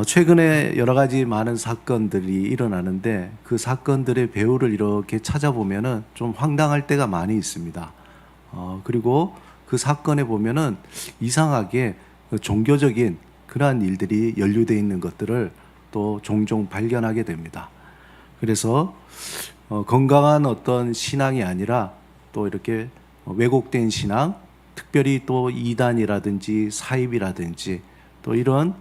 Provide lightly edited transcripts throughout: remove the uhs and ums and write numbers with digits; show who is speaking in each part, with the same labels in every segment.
Speaker 1: 최근에 여러 가지 많은 사건들이 일어나는데 그 사건들의 배후를 이렇게 찾아보면은 좀 황당할 때가 많이 있습니다. 그리고 그 사건에 보면은 이상하게 그 종교적인 그러한 일들이 연루되어 있는 것들을 또 종종 발견하게 됩니다. 그래서 건강한 어떤 신앙이 아니라 또 이렇게 왜곡된 신앙, 특별히 또 이단이라든지 사입이라든지 또 이런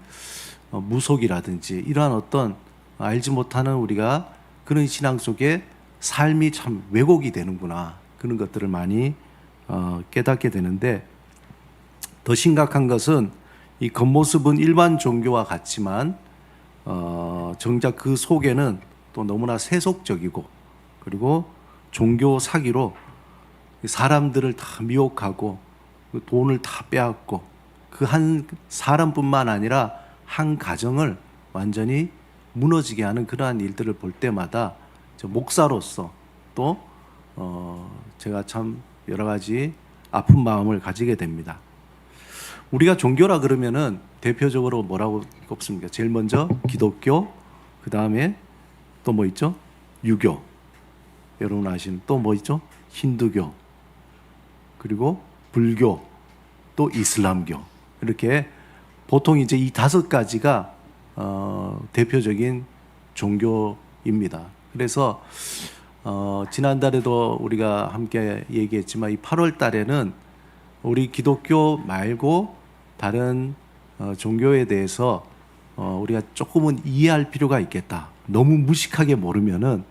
Speaker 1: 무속이라든지 이러한 어떤 알지 못하는 우리가 그런 신앙 속에 삶이 참 왜곡이 되는구나, 그런 것들을 많이 깨닫게 되는데, 더 심각한 것은 이 겉모습은 일반 종교와 같지만 정작 그 속에는 또 너무나 세속적이고, 그리고 종교 사기로 사람들을 다 미혹하고 그 돈을 다 빼앗고 그 한 사람뿐만 아니라 한 가정을 완전히 무너지게 하는 그러한 일들을 볼 때마다 저 목사로서 또 제가 참 여러 가지 아픈 마음을 가지게 됩니다. 우리가 종교라 그러면은 대표적으로 뭐라고 꼽습니까? 제일 먼저 기독교, 그 다음에 또 뭐 있죠? 유교. 여러분 아시는 또 뭐 있죠? 힌두교, 그리고 불교, 또 이슬람교. 이렇게 보통 이제 이 5가지가 대표적인 종교입니다. 그래서 지난달에도 우리가 함께 얘기했지만 이 8월 달에는 우리 기독교 말고 다른 종교에 대해서 우리가 조금은 이해할 필요가 있겠다. 너무 무식하게 모르면은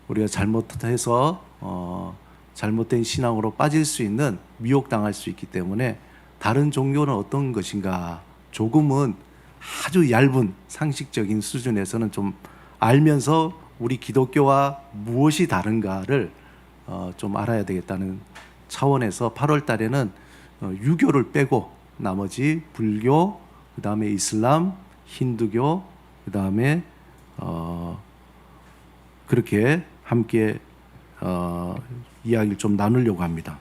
Speaker 1: 우리가 잘못해서 잘못된 신앙으로 빠질 수 있는, 미혹당할 수 있기 때문에 다른 종교는 어떤 것인가 조금은 아주 얇은 상식적인 수준에서는 좀 알면서 우리 기독교와 무엇이 다른가를 좀 알아야 되겠다는 차원에서 8월 달에는 유교를 빼고 나머지 불교, 그 다음에 이슬람, 힌두교, 그 다음에 그렇게 함께 이야기를 좀 나누려고 합니다.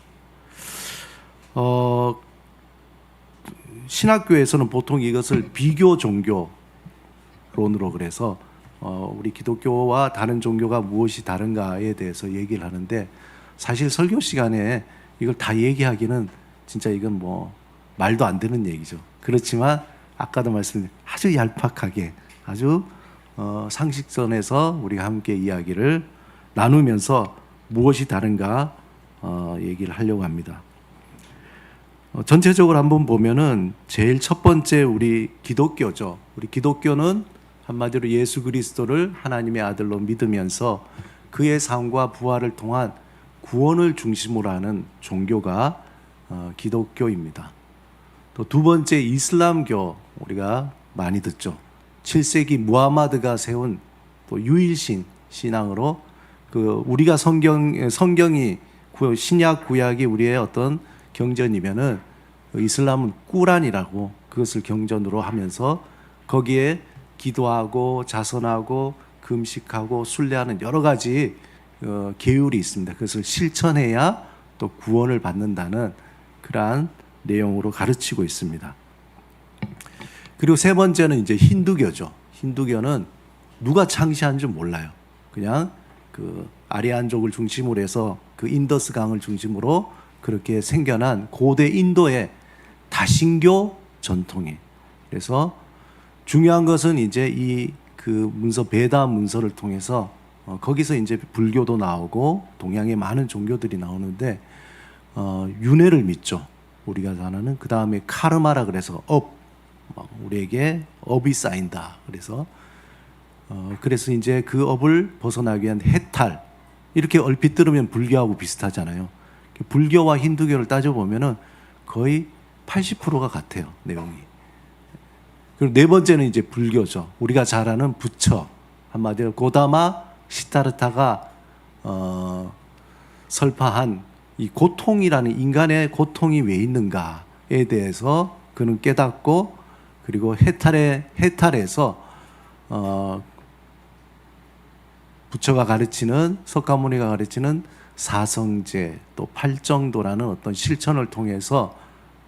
Speaker 1: 신학교에서는 보통 이것을 비교 종교론으로 그래서 우리 기독교와 다른 종교가 무엇이 다른가에 대해서 얘기를 하는데, 사실 설교 시간에 이걸 다 얘기하기는 진짜 이건 뭐 말도 안 되는 얘기죠. 그렇지만 아까도 말씀드린 아주 얄팍하게, 아주 상식선에서 우리가 함께 이야기를 나누면서 무엇이 다른가 얘기를 하려고 합니다. 전체적으로 한번 보면은 제일 첫 번째 우리 기독교죠. 우리 기독교는 한마디로 예수 그리스도를 하나님의 아들로 믿으면서 그의 삶과 부활을 통한 구원을 중심으로 하는 종교가 기독교입니다. 또 두 번째 이슬람교, 우리가 많이 듣죠. 7세기 무하마드가 세운 또 유일신 신앙으로 그 우리가 성경이 신약 구약이 우리의 어떤 경전이면은 이슬람은 꾸란이라고 그것을 경전으로 하면서 거기에 기도하고 자선하고 금식하고 순례하는 여러 가지 계율이 있습니다. 그것을 실천해야 또 구원을 받는다는 그러한 내용으로 가르치고 있습니다. 그리고 세 번째는 이제 힌두교죠. 힌두교는 누가 창시한 줄 몰라요. 그냥 그 아리안족을 중심으로 해서 그 인더스 강을 중심으로 그렇게 생겨난 고대 인도의 다신교 전통이에요. 그래서 중요한 것은 이제 이 그 문서 베다 문서를 통해서 거기서 이제 불교도 나오고 동양의 많은 종교들이 나오는데 윤회를 믿죠. 우리가 사는. 그 다음에 카르마라 그래서 우리에게 업이 쌓인다. 그래서 이제 그 업을 벗어나기 위한 해탈, 이렇게 얼핏 들으면 불교하고 비슷하잖아요. 불교와 힌두교를 따져보면은 거의 80%가 같아요, 내용이. 그리고 네 번째는 이제 불교죠. 우리가 잘 아는 부처, 한마디로 고다마 시타르타가 설파한 이 고통이라는, 인간의 고통이 왜 있는가에 대해서 그는 깨닫고, 그리고 해탈해서 부처가 가르치는, 석가모니가 가르치는 사성제, 또 팔정도라는 어떤 실천을 통해서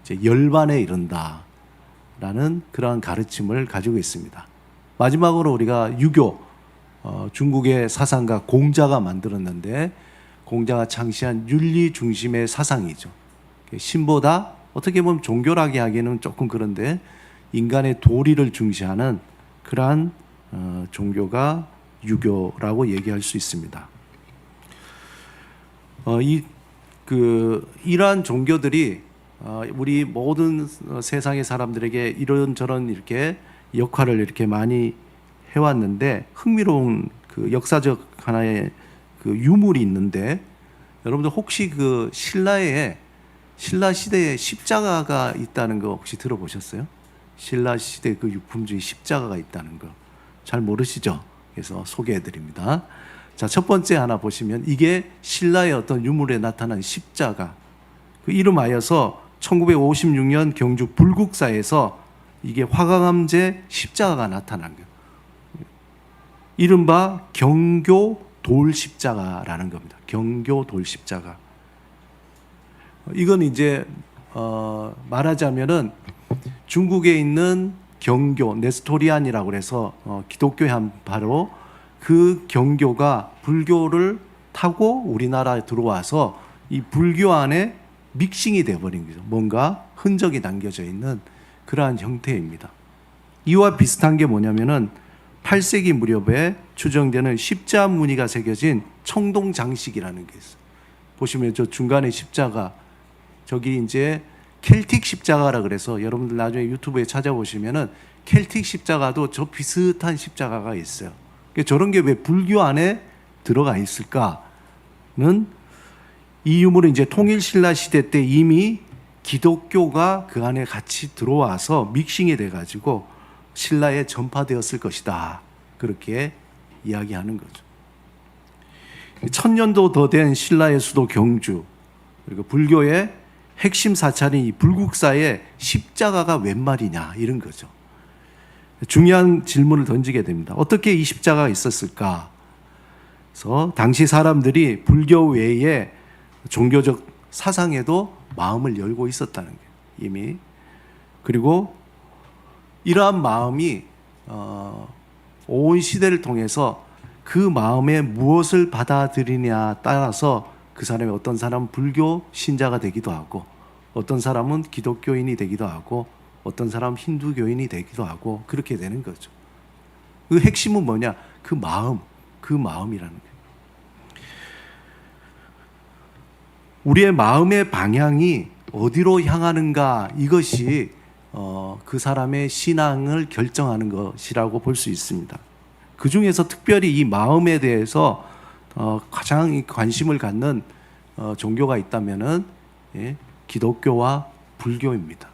Speaker 1: 이제 열반에 이른다. 라는 그러한 가르침을 가지고 있습니다. 마지막으로 우리가 유교, 중국의 사상가 공자가 만들었는데 공자가 창시한 윤리 중심의 사상이죠. 신보다 어떻게 보면 종교라고 하기에는 조금 그런데 인간의 도리를 중시하는 그러한 종교가 유교라고 얘기할 수 있습니다. 이러한 종교들이 우리 모든 세상의 사람들에게 이런저런 이렇게 역할을 이렇게 많이 해왔는데 흥미로운 그 역사적 하나의 그 유물이 있는데 여러분들 혹시 그 신라 시대에 십자가가 있다는 거 혹시 들어보셨어요? 신라 시대 그 유품 중에 십자가가 있다는 거 잘 모르시죠? 그래서 소개해 드립니다. 자, 첫 번째 하나 보시면 이게 신라의 어떤 유물에 나타난 십자가. 그 이름하여서 1956년 경주 불국사에서 이게 화강암제 십자가가 나타난 거예요. 이른바 경교 돌십자가라는 겁니다. 경교 돌십자가. 이건 이제 말하자면은 중국에 있는 경교 네스토리안이라고 해서 기독교의 한 바로 그 경교가 불교를 타고 우리나라에 들어와서 이 불교 안에 믹싱이 돼버린 거죠. 뭔가 흔적이 남겨져 있는 그러한 형태입니다. 이와 비슷한 게 뭐냐면은 8세기 무렵에 추정되는 십자 무늬가 새겨진 청동 장식이라는 게 있어요. 보시면 저 중간에 십자가, 저기 이제 켈틱 십자가라 그래서 여러분들 나중에 유튜브에 찾아보시면은 켈틱 십자가도 저 비슷한 십자가가 있어요. 저런 게 왜 불교 안에 들어가 있을까는 이 유물은 이제 통일신라 시대 때 이미 기독교가 그 안에 같이 들어와서 믹싱이 돼가지고 신라에 전파되었을 것이다. 그렇게 이야기하는 거죠. 1000년도 더 된 신라의 수도 경주, 그리고 불교의 핵심 사찰인 이 불국사에 십자가가 웬 말이냐 이런 거죠. 중요한 질문을 던지게 됩니다. 어떻게 이 십자가가 있었을까? 그래서 당시 사람들이 불교 외에 종교적 사상에도 마음을 열고 있었다는 게 이미. 그리고 이러한 마음이 온 시대를 통해서 그 마음에 무엇을 받아들이냐에 따라서 그 사람이 어떤 사람은 불교 신자가 되기도 하고 어떤 사람은 기독교인이 되기도 하고 어떤 사람은 힌두교인이 되기도 하고 그렇게 되는 거죠. 그 핵심은 뭐냐? 그 마음이라는 거예요. 우리의 마음의 방향이 어디로 향하는가, 이것이 그 사람의 신앙을 결정하는 것이라고 볼 수 있습니다. 그 중에서 특별히 이 마음에 대해서 가장 관심을 갖는 종교가 있다면은 기독교와 불교입니다.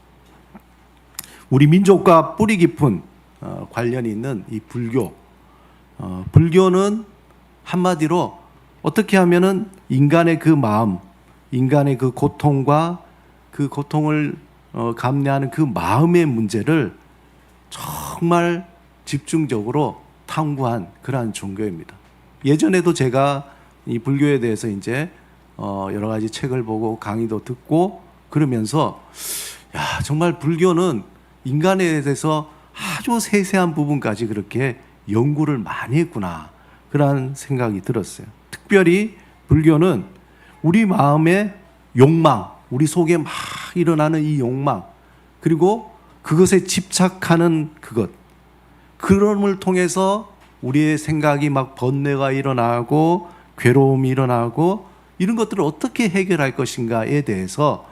Speaker 1: 우리 민족과 뿌리 깊은 관련이 있는 이 불교. 불교는 한마디로 어떻게 하면은 인간의 그 마음, 인간의 그 고통과 그 고통을 감내하는 그 마음의 문제를 정말 집중적으로 탐구한 그러한 종교입니다. 예전에도 제가 이 불교에 대해서 이제 여러 가지 책을 보고 강의도 듣고 그러면서 야, 정말 불교는 인간에 대해서 아주 세세한 부분까지 그렇게 연구를 많이 했구나, 그런 생각이 들었어요. 특별히 불교는 우리 마음의 욕망, 우리 속에 막 일어나는 이 욕망, 그리고 그것에 집착하는 그럼을 통해서 우리의 생각이 막 번뇌가 일어나고 괴로움이 일어나고 이런 것들을 어떻게 해결할 것인가에 대해서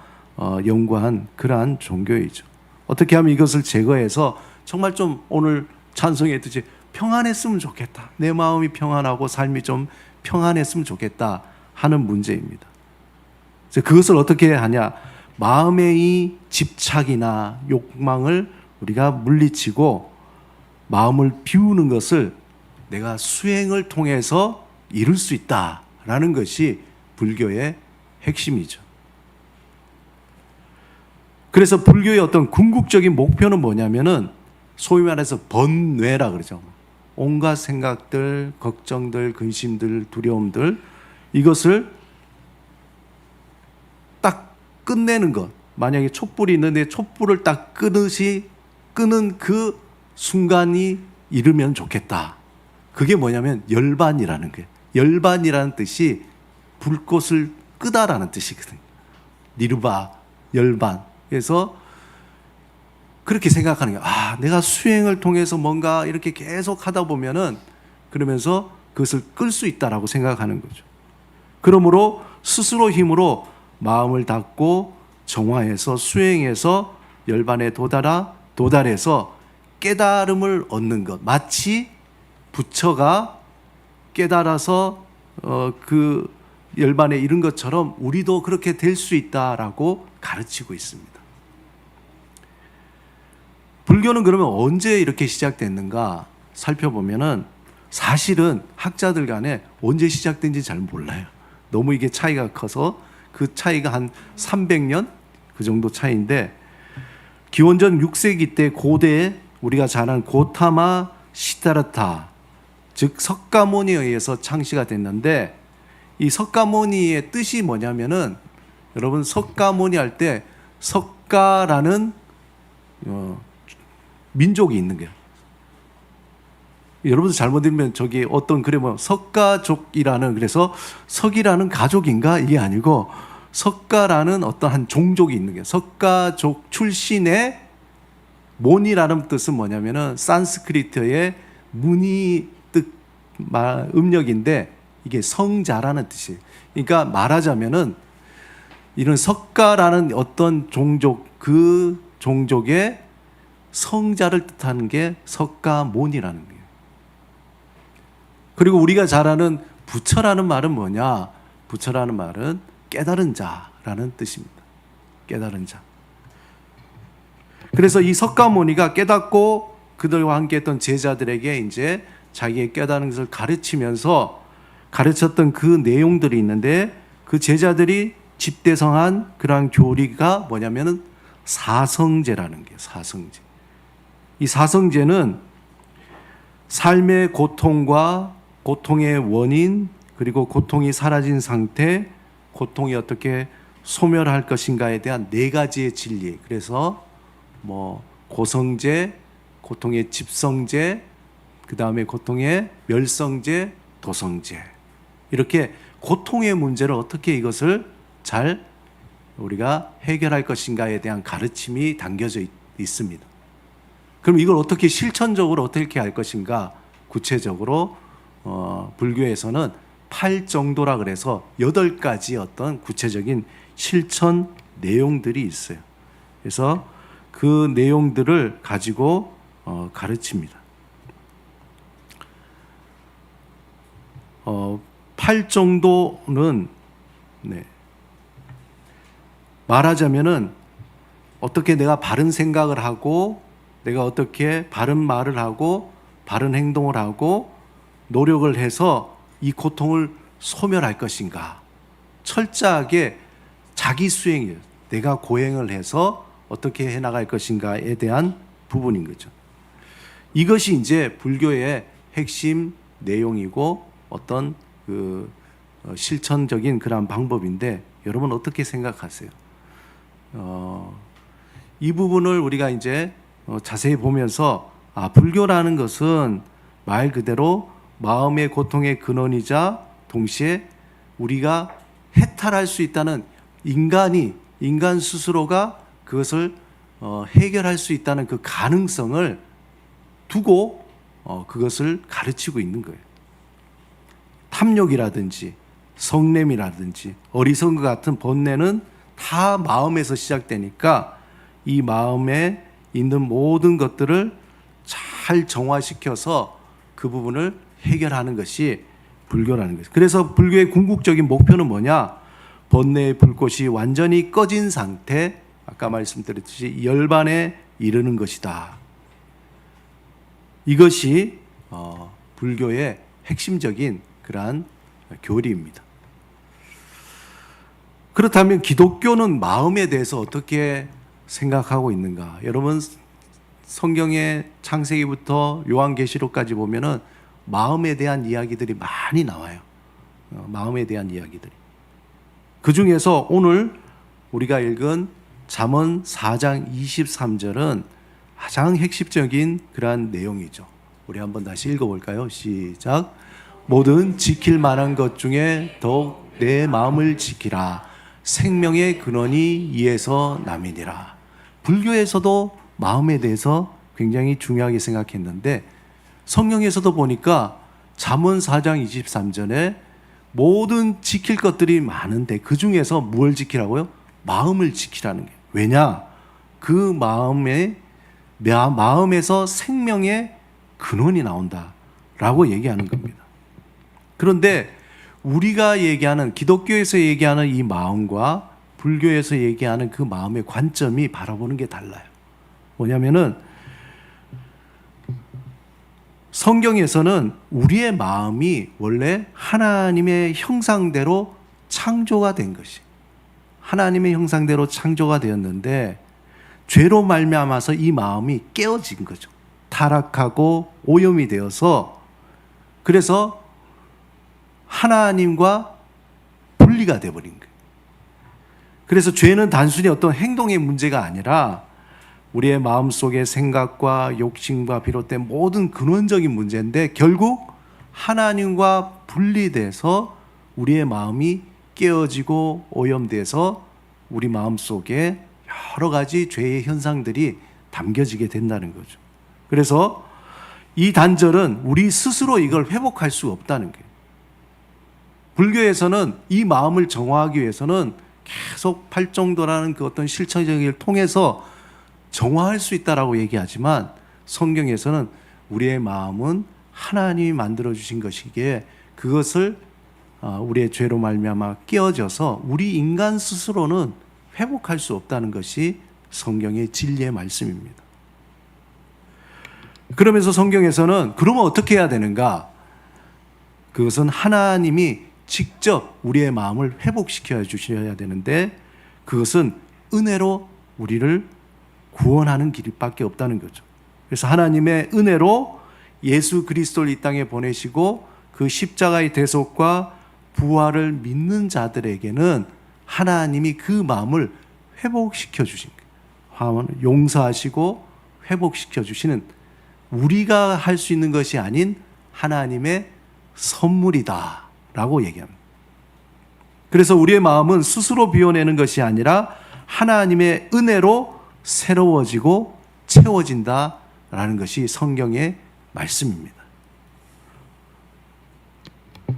Speaker 1: 연구한 그러한 종교이죠. 어떻게 하면 이것을 제거해서 정말 좀 오늘 찬송했듯이 평안했으면 좋겠다, 내 마음이 평안하고 삶이 좀 평안했으면 좋겠다 하는 문제입니다. 그래서 그것을 어떻게 하냐? 마음의 이 집착이나 욕망을 우리가 물리치고 마음을 비우는 것을 내가 수행을 통해서 이룰 수 있다라는 것이 불교의 핵심이죠. 그래서 불교의 어떤 궁극적인 목표는 뭐냐면은 소위 말해서 번뇌라 그러죠. 온갖 생각들, 걱정들, 근심들, 두려움들, 이것을 딱 끝내는 것. 만약에 촛불이 있는데 촛불을 딱 끄듯이 끄는 그 순간이 이르면 좋겠다. 그게 뭐냐면 열반이라는 거예요. 열반이라는 뜻이 불꽃을 끄다라는 뜻이거든요. 니르바, 열반. 그래서 그렇게 생각하는 거예요. 아, 내가 수행을 통해서 뭔가 이렇게 계속 하다 보면은 그러면서 그것을 끌 수 있다라고 생각하는 거죠. 그러므로 스스로 힘으로 마음을 닫고 정화해서 수행해서 열반에 도달해서 깨달음을 얻는 것. 마치 부처가 깨달아서 그 열반에 이른 것처럼 우리도 그렇게 될 수 있다라고 가르치고 있습니다. 불교는 그러면 언제 이렇게 시작됐는가 살펴보면은 사실은 학자들 간에 언제 시작된지 잘 몰라요. 너무 이게 차이가 커서 그 차이가 한 300년 그 정도 차이인데 기원전 6세기 때 고대 우리가 잘 아는 고타마 시다르타 즉 석가모니에 의해서 창시가 됐는데 이 석가모니의 뜻이 뭐냐면은 여러분 석가모니 할 때 석가라는 민족이 있는 거예요. 여러분들 잘못 들으면 저기 어떤 글에 뭐 석가족이라는 그래서 석이라는 가족인가 이게 아니고 석가라는 어떤 한 종족이 있는 거예요. 석가족 출신의 몬이라는 뜻은 뭐냐면은 산스크리트의 문이 뜻 음력인데 이게 성자라는 뜻이에요. 그러니까 말하자면은 이런 석가라는 어떤 종족 그 종족의 성자를 뜻하는 게 석가모니라는 거예요. 그리고 우리가 잘 아는 부처라는 말은 뭐냐? 부처라는 말은 깨달은 자라는 뜻입니다. 깨달은 자. 그래서 이 석가모니가 깨닫고 그들과 함께 했던 제자들에게 이제 자기의 깨달은 것을 가르치면서 가르쳤던 그 내용들이 있는데 그 제자들이 집대성한 그러한 교리가 뭐냐면은 사성제라는 게 사성제. 이 사성제는 삶의 고통과 고통의 원인 그리고 고통이 사라진 상태, 고통이 어떻게 소멸할 것인가에 대한 네 가지의 진리. 그래서 뭐 고성제, 고통의 집성제, 그 다음에 고통의 멸성제, 도성제. 이렇게 고통의 문제를 어떻게 이것을 잘 우리가 해결할 것인가에 대한 가르침이 담겨져 있습니다. 그럼 이걸 어떻게 실천적으로 어떻게 할 것인가? 구체적으로 불교에서는 8정도라 그래서 8가지 어떤 구체적인 실천 내용들이 있어요. 그래서 그 내용들을 가지고 가르칩니다. 8정도는 말하자면은 어떻게 내가 바른 생각을 하고 내가 어떻게 바른 말을 하고 바른 행동을 하고 노력을 해서 이 고통을 소멸할 것인가. 철저하게 자기 수행이에요. 내가 고행을 해서 어떻게 해나갈 것인가에 대한 부분인 거죠. 이것이 이제 불교의 핵심 내용이고 어떤 그 실천적인 그런 방법인데 여러분 어떻게 생각하세요? 이 부분을 우리가 이제 자세히 보면서 불교라는 것은 말 그대로 마음의 고통의 근원이자 동시에 우리가 해탈할 수 있다는 인간 스스로가 그것을 해결할 수 있다는 그 가능성을 두고 그것을 가르치고 있는 거예요. 탐욕이라든지 성냄이라든지 어리석은 것 같은 번뇌는 다 마음에서 시작되니까 이 마음에 있는 모든 것들을 잘 정화시켜서 그 부분을 해결하는 것이 불교라는 것이죠. 그래서 불교의 궁극적인 목표는 뭐냐? 번뇌의 불꽃이 완전히 꺼진 상태, 아까 말씀드렸듯이 열반에 이르는 것이다. 이것이 불교의 핵심적인 그러한 교리입니다. 그렇다면 기독교는 마음에 대해서 어떻게 생각하고 있는가? 여러분 성경의 창세기부터 요한계시록까지 보면은 마음에 대한 이야기들이 많이 나와요. 마음에 대한 이야기들이. 그 중에서 오늘 우리가 읽은 잠언 4장 23절은 가장 핵심적인 그러한 내용이죠. 우리 한번 다시 읽어볼까요? 시작. 모든 지킬 만한 것 중에 더욱 내 마음을 지키라. 생명의 근원이 이에서 남이니라. 불교에서도 마음에 대해서 굉장히 중요하게 생각했는데 성경에서도 보니까 잠언 4장 23절에 모든 지킬 것들이 많은데 그 중에서 뭘 지키라고요? 마음을 지키라는 게. 왜냐? 그 마음에서 생명의 근원이 나온다라고 얘기하는 겁니다. 그런데 우리가 얘기하는, 기독교에서 얘기하는 이 마음과 불교에서 얘기하는 그 마음의 관점이 바라보는 게 달라요. 뭐냐면은 성경에서는 우리의 마음이 원래 하나님의 형상대로 창조가 된 것이, 하나님의 형상대로 창조가 되었는데 죄로 말미암아서 이 마음이 깨어진 거죠. 타락하고 오염이 되어서, 그래서 하나님과 분리가 되어버린 거예요. 그래서 죄는 단순히 어떤 행동의 문제가 아니라 우리의 마음속의 생각과 욕심과 비롯된 모든 근원적인 문제인데 결국 하나님과 분리돼서 우리의 마음이 깨어지고 오염돼서 우리 마음속에 여러 가지 죄의 현상들이 담겨지게 된다는 거죠. 그래서 이 단절은 우리 스스로 이걸 회복할 수 없다는 거예요. 불교에서는 이 마음을 정화하기 위해서는 계속 팔정도라는 그 어떤 실천적인 걸 통해서 정화할 수 있다라고 얘기하지만 성경에서는 우리의 마음은 하나님이 만들어주신 것이기에 그것을 우리의 죄로 말미암아 깨어져서 우리 인간 스스로는 회복할 수 없다는 것이 성경의 진리의 말씀입니다. 그러면서 성경에서는 그러면 어떻게 해야 되는가? 그것은 하나님이 직접 우리의 마음을 회복시켜 주셔야 되는데 그것은 은혜로 우리를 구원하는 길밖에 없다는 거죠. 그래서 하나님의 은혜로 예수 그리스도를 이 땅에 보내시고 그 십자가의 대속과 부활을 믿는 자들에게는 하나님이 그 마음을 회복시켜 주신 거예요. 용서하시고 회복시켜 주시는, 우리가 할 수 있는 것이 아닌 하나님의 선물이다 라고 얘기합니다. 그래서 우리의 마음은 스스로 비워내는 것이 아니라 하나님의 은혜로 새로워지고 채워진다라는 것이 성경의 말씀입니다.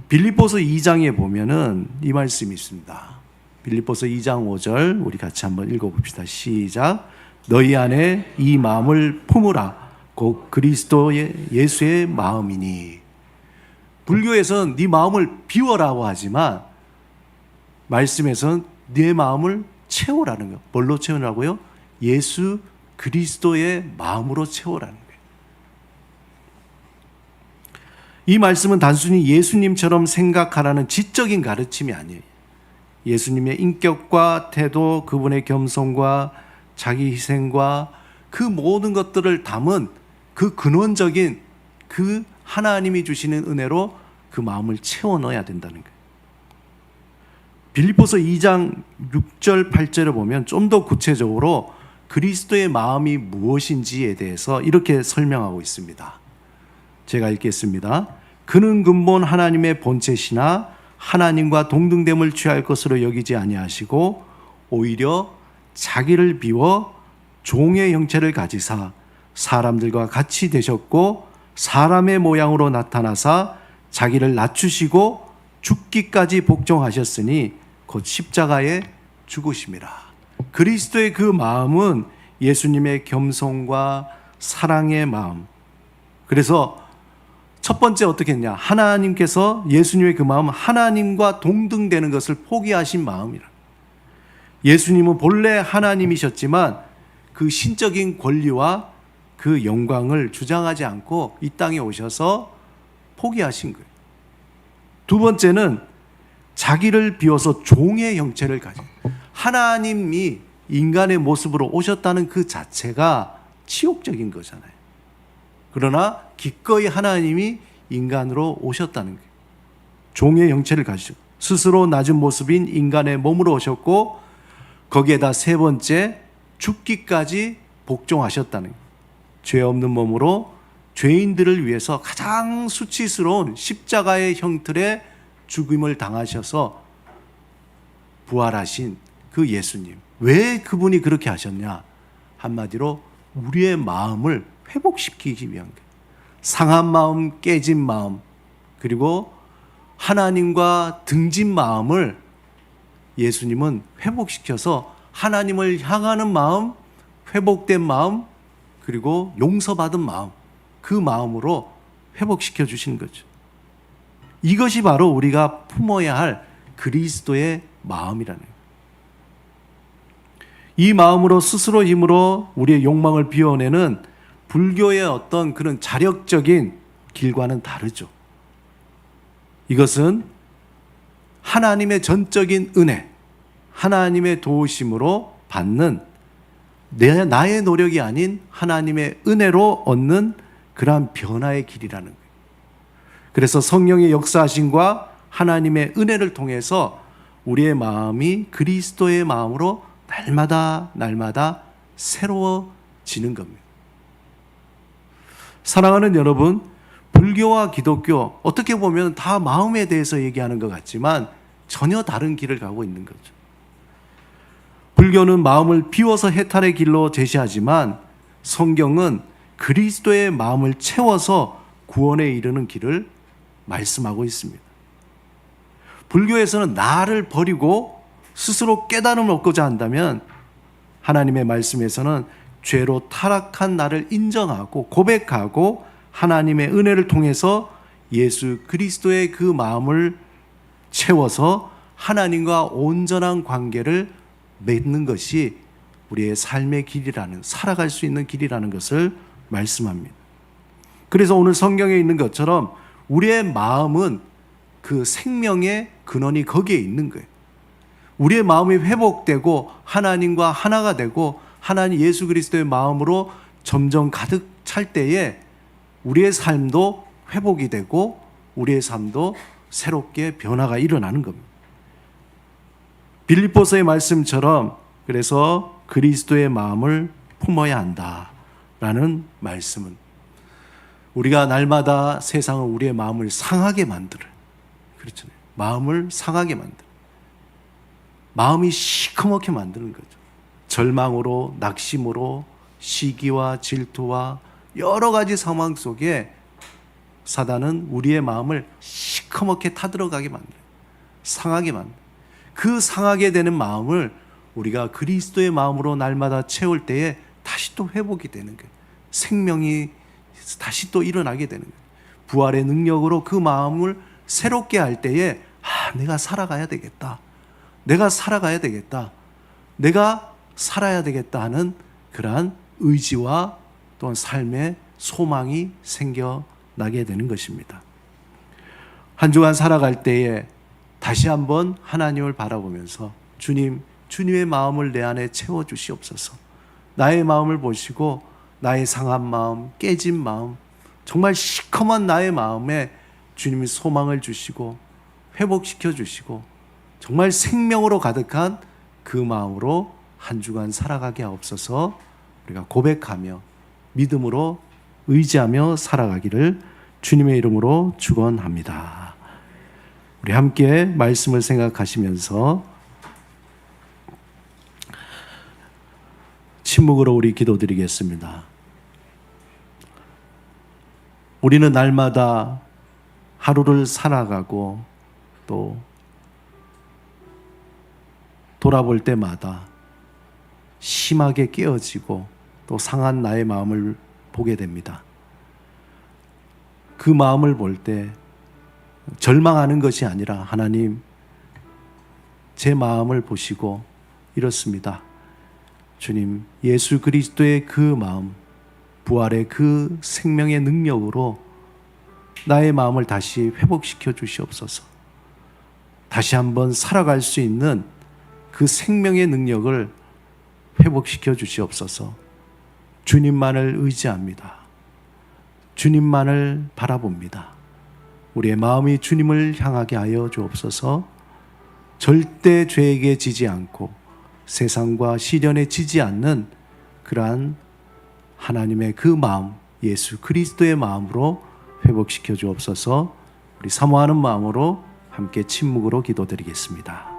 Speaker 1: 빌립보서 2장에 보면은 이 말씀이 있습니다. 빌립보서 2장 5절 우리 같이 한번 읽어봅시다. 시작. 너희 안에 이 마음을 품으라. 곧 그리스도의 예수의 마음이니. 불교에서는 네 마음을 비워라고 하지만 말씀에서는 네 마음을 채우라는 거예요. 뭘로 채우라고요? 예수 그리스도의 마음으로 채우라는 거예요. 이 말씀은 단순히 예수님처럼 생각하라는 지적인 가르침이 아니에요. 예수님의 인격과 태도, 그분의 겸손과 자기 희생과 그 모든 것들을 담은 그 근원적인 그 하나님이 주시는 은혜로 그 마음을 채워 넣어야 된다는 거예요. 빌립보서 2장 6절 8절을 보면 좀 더 구체적으로 그리스도의 마음이 무엇인지에 대해서 이렇게 설명하고 있습니다. 제가 읽겠습니다. 그는 근본 하나님의 본체시나 하나님과 동등됨을 취할 것으로 여기지 아니하시고 오히려 자기를 비워 종의 형체를 가지사 사람들과 같이 되셨고 사람의 모양으로 나타나사 자기를 낮추시고 죽기까지 복종하셨으니 곧 십자가에 죽으심이라. 그리스도의 그 마음은 예수님의 겸손과 사랑의 마음. 그래서 첫 번째 어떻게 했냐? 하나님께서 예수님의 그 마음은 하나님과 동등되는 것을 포기하신 마음이라. 예수님은 본래 하나님이셨지만 그 신적인 권리와 그 영광을 주장하지 않고 이 땅에 오셔서 포기하신 거예요. 두 번째는 자기를 비워서 종의 형체를 가진, 하나님이 인간의 모습으로 오셨다는 그 자체가 치욕적인 거잖아요. 그러나 기꺼이 하나님이 인간으로 오셨다는 거예요. 종의 형체를 가지고 스스로 낮은 모습인 인간의 몸으로 오셨고 거기에다 세 번째 죽기까지 복종하셨다는 거예요. 죄 없는 몸으로 죄인들을 위해서 가장 수치스러운 십자가의 형틀에 죽임을 당하셔서 부활하신 그 예수님. 왜 그분이 그렇게 하셨냐? 한마디로 우리의 마음을 회복시키기 위한 거예요. 상한 마음, 깨진 마음, 그리고 하나님과 등진 마음을 예수님은 회복시켜서 하나님을 향하는 마음, 회복된 마음, 그리고 용서받은 마음, 그 마음으로 회복시켜 주시는 거죠. 이것이 바로 우리가 품어야 할 그리스도의 마음이라는 거예요. 이 마음으로 스스로 힘으로 우리의 욕망을 비워내는 불교의 어떤 그런 자력적인 길과는 다르죠. 이것은 하나님의 전적인 은혜, 하나님의 도우심으로 받는 나의 노력이 아닌 하나님의 은혜로 얻는 그러한 변화의 길이라는 거예요. 그래서 성령의 역사하심과 하나님의 은혜를 통해서 우리의 마음이 그리스도의 마음으로 날마다 새로워지는 겁니다. 사랑하는 여러분, 불교와 기독교 어떻게 보면 다 마음에 대해서 얘기하는 것 같지만 전혀 다른 길을 가고 있는 거죠. 불교는 마음을 비워서 해탈의 길로 제시하지만 성경은 그리스도의 마음을 채워서 구원에 이르는 길을 말씀하고 있습니다. 불교에서는 나를 버리고 스스로 깨달음을 얻고자 한다면 하나님의 말씀에서는 죄로 타락한 나를 인정하고 고백하고 하나님의 은혜를 통해서 예수 그리스도의 그 마음을 채워서 하나님과 온전한 관계를 맺는 것이 우리의 삶의 길이라는, 살아갈 수 있는 길이라는 것을 말씀합니다. 그래서 오늘 성경에 있는 것처럼 우리의 마음은 그 생명의 근원이 거기에 있는 거예요. 우리의 마음이 회복되고 하나님과 하나가 되고 하나님 예수 그리스도의 마음으로 점점 가득 찰 때에 우리의 삶도 회복이 되고 우리의 삶도 새롭게 변화가 일어나는 겁니다. 빌립보서의 말씀처럼 그래서 그리스도의 마음을 품어야 한다라는 말씀은 우리가 날마다 세상은 우리의 마음을 상하게 만들어요. 그렇잖아요. 마음을 상하게 만들어요. 마음이 시커멓게 만드는 거죠. 절망으로, 낙심으로, 시기와 질투와 여러 가지 상황 속에 사단은 우리의 마음을 시커멓게 타들어가게 만들어요. 상하게 만들어요. 그 상하게 되는 마음을 우리가 그리스도의 마음으로 날마다 채울 때에 다시 또 회복이 되는 거예요. 생명이 다시 또 일어나게 되는 거예요. 부활의 능력으로 그 마음을 새롭게 할 때에 내가 살아가야 되겠다. 내가 살아가야 되겠다. 내가 살아야 되겠다 하는 그러한 의지와 또한 삶의 소망이 생겨나게 되는 것입니다. 한 주간 살아갈 때에 다시 한번 하나님을 바라보면서 주님의 마음을 내 안에 채워주시옵소서. 나의 마음을 보시고 나의 상한 마음, 깨진 마음, 정말 시커먼 나의 마음에 주님이 소망을 주시고 회복시켜 주시고 정말 생명으로 가득한 그 마음으로 한 주간 살아가게 하옵소서. 우리가 고백하며 믿음으로 의지하며 살아가기를 주님의 이름으로 축원합니다. 우리 함께 말씀을 생각하시면서 침묵으로 우리 기도드리겠습니다. 우리는 날마다 하루를 살아가고 또 돌아볼 때마다 심하게 깨어지고 또 상한 나의 마음을 보게 됩니다. 그 마음을 볼 때 절망하는 것이 아니라 하나님, 제 마음을 보시고 이렇습니다. 주님, 예수 그리스도의 그 마음, 부활의 그 생명의 능력으로 나의 마음을 다시 회복시켜 주시옵소서. 다시 한번 살아갈 수 있는 그 생명의 능력을 회복시켜 주시옵소서. 주님만을 의지합니다. 주님만을 바라봅니다. 우리의 마음이 주님을 향하게 하여 주옵소서. 절대 죄에게 지지 않고 세상과 시련에 지지 않는 그러한 하나님의 그 마음, 예수 그리스도의 마음으로 회복시켜 주옵소서. 우리 사모하는 마음으로 함께 침묵으로 기도드리겠습니다.